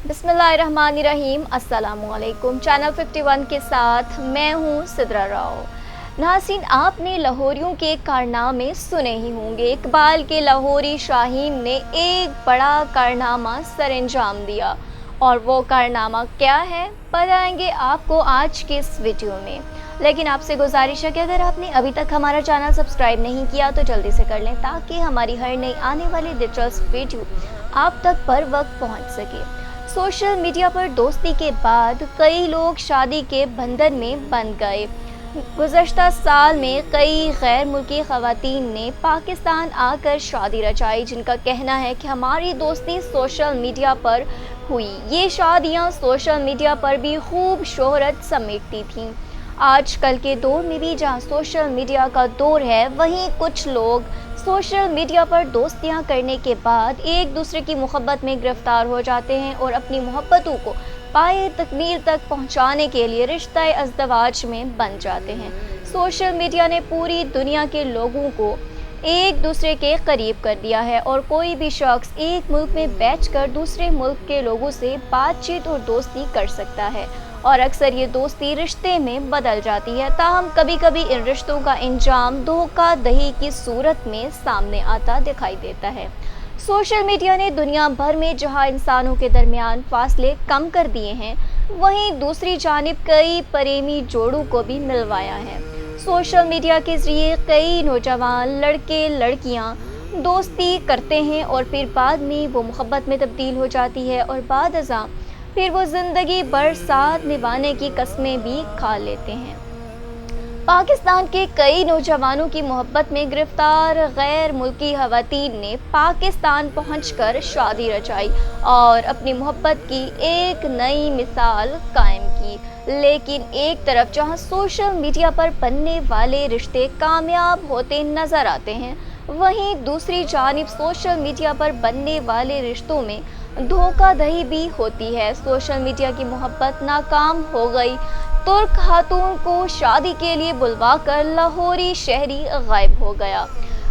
बिस्मिल्लाहिर्रहमानिर्रहीम। अस्सलामुअलैकुम। चैनल 51 के साथ मैं हूँ सिद्रा राव। नाज़रीन, आपने लाहौरियों के कारनामे सुने ही होंगे। इकबाल के लाहौरी शाहीन ने एक बड़ा कारनामा सरअंजाम दिया, और वो कारनामा क्या है बताएंगे आपको आज के इस वीडियो में। लेकिन आपसे गुजारिश है कि अगर आपने अभी तक हमारा चैनल सब्सक्राइब नहीं किया तो जल्दी से कर लें, ताकि हमारी हर नई आने वाली दिलचस्प वीडियो आप तक पर वक्त पहुंच सके। सोशल मीडिया पर दोस्ती के बाद कई लोग शादी के बंधन में बंध गए। गुज़श्ता साल में कई गैर मुल्की ख़वातीन ने पाकिस्तान आकर शादी रचाई, जिनका कहना है कि हमारी दोस्ती सोशल मीडिया पर हुई। ये शादियां सोशल मीडिया पर भी खूब शोहरत समेटती थीं। आज कल के दौर में भी जहां सोशल मीडिया का दौर है, वहीं कुछ लोग सोशल मीडिया पर दोस्तियां करने के बाद एक दूसरे की मोहब्बत में गिरफ्तार हो जाते हैं और अपनी मोहब्बतों को पाए तकमील तक पहुंचाने के लिए रिश्ता अज़दवाज में बन जाते हैं। सोशल मीडिया ने पूरी दुनिया के लोगों को एक दूसरे के करीब कर दिया है, और कोई भी शख्स एक मुल्क में बैठकर दूसरे मुल्क के लोगों से बातचीत और दोस्ती कर सकता है, और अक्सर ये दोस्ती रिश्ते में बदल जाती है। ताहम कभी कभी इन रिश्तों का अंजाम धोखाधड़ी की सूरत में सामने आता दिखाई देता है। सोशल मीडिया ने दुनिया भर में जहां इंसानों के दरमियान फासले कम कर दिए हैं, वहीं दूसरी जानिब कई प्रेमी जोड़ों को भी मिलवाया है। सोशल मीडिया के ज़रिए कई नौजवान लड़के लड़कियां दोस्ती करते हैं, और फिर बाद में वो मोहब्बत में तब्दील हो जाती है, और बाद अज़ां फिर वो ज़िंदगी भर साथ निभाने की कस्में भी खा लेते हैं। पाकिस्तान के कई नौजवानों की मोहब्बत में गिरफ्तार गैर मुल्की ख़वातीन ने पाकिस्तान पहुंचकर शादी रचाई और अपनी मोहब्बत की एक नई मिसाल कायम की। लेकिन एक तरफ जहां सोशल मीडिया पर बनने वाले रिश्ते कामयाब होते नज़र आते हैं, वहीं दूसरी जानिब सोशल मीडिया पर बनने वाले रिश्तों में धोखाधड़ी भी होती है। सोशल मीडिया की मोहब्बत नाकाम हो गई। तुर्क खातून को शादी के लिए बुलवाकर लाहौरी शहरी गायब हो गया।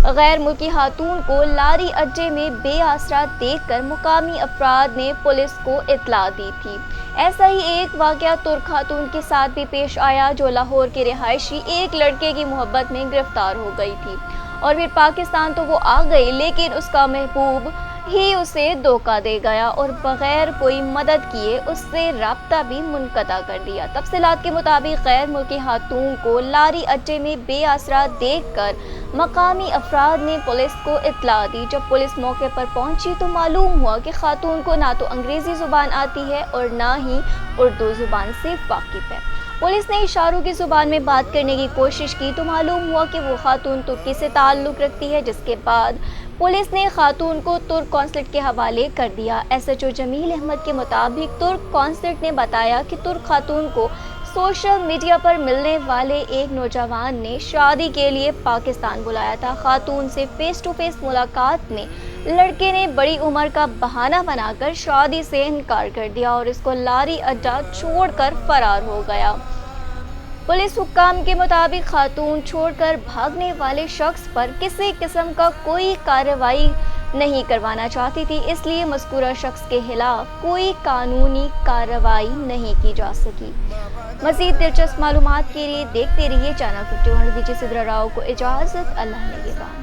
गैर मुल्की खातून को लारी अड्डे में बेआसरा देखकर मुकामी अफराद ने पुलिस को इत्तला दी थी। ऐसा ही एक वाक़या तुर्क खातून के साथ भी पेश आया, जो लाहौर के रिहायशी एक लड़के की मोहब्बत में गिरफ्तार हो गई थी, और फिर पाकिस्तान तो वो आ गई, लेकिन उसका महबूब ही उसे धोखा दे गया और बगैर कोई मदद किए उससे राब्ता भी मुनक़ता कर दिया। तफसीलात के मुताबिक गैर मुल्की खातून को लारी अड्डे में बेआसरा देखकर मकामी अफराद ने पुलिस को इत्तला दी। जब पुलिस मौके पर पहुंची तो मालूम हुआ कि खातून को ना तो अंग्रेज़ी ज़ुबान आती है और ना ही उर्दू ज़ुबान से वाकिफ़ है। पुलिस ने इशारों की ज़ुबान में बात करने की कोशिश की तो मालूम हुआ कि वो खातून तुर्की से ताल्लुक़ रखती है, जिसके बाद पुलिस ने खातून को तुर्क कौंसलेट के हवाले कर दिया। SHO जमील अहमद के मुताबिक तुर्क कौंसलेट ने बताया कि तुर्क खातून को सोशल मीडिया पर मिलने वाले एक नौजवान ने शादी के लिए पाकिस्तान बुलाया था। खातून से फेस टू फेस मुलाकात में लड़के ने बड़ी उम्र का बहाना बनाकर शादी से इनकार कर दिया और इसको लारी अड्डा छोड़कर फरार हो गया। पुलिस हुक्काम के मुताबिक खातून छोड़कर भागने वाले शख्स पर किसी किस्म का कोई कार्रवाई नहीं करवाना चाहती थी, इसलिए मज़कूरा शख्स के खिलाफ कोई कानूनी कार्रवाई नहीं की जा सकी। मज़ीद दिलचस्प मालूमात के लिए देखते रहिए चैनल 51। दीजिए सिद्रा राव को इजाज़त। अल्लाह निगहबान।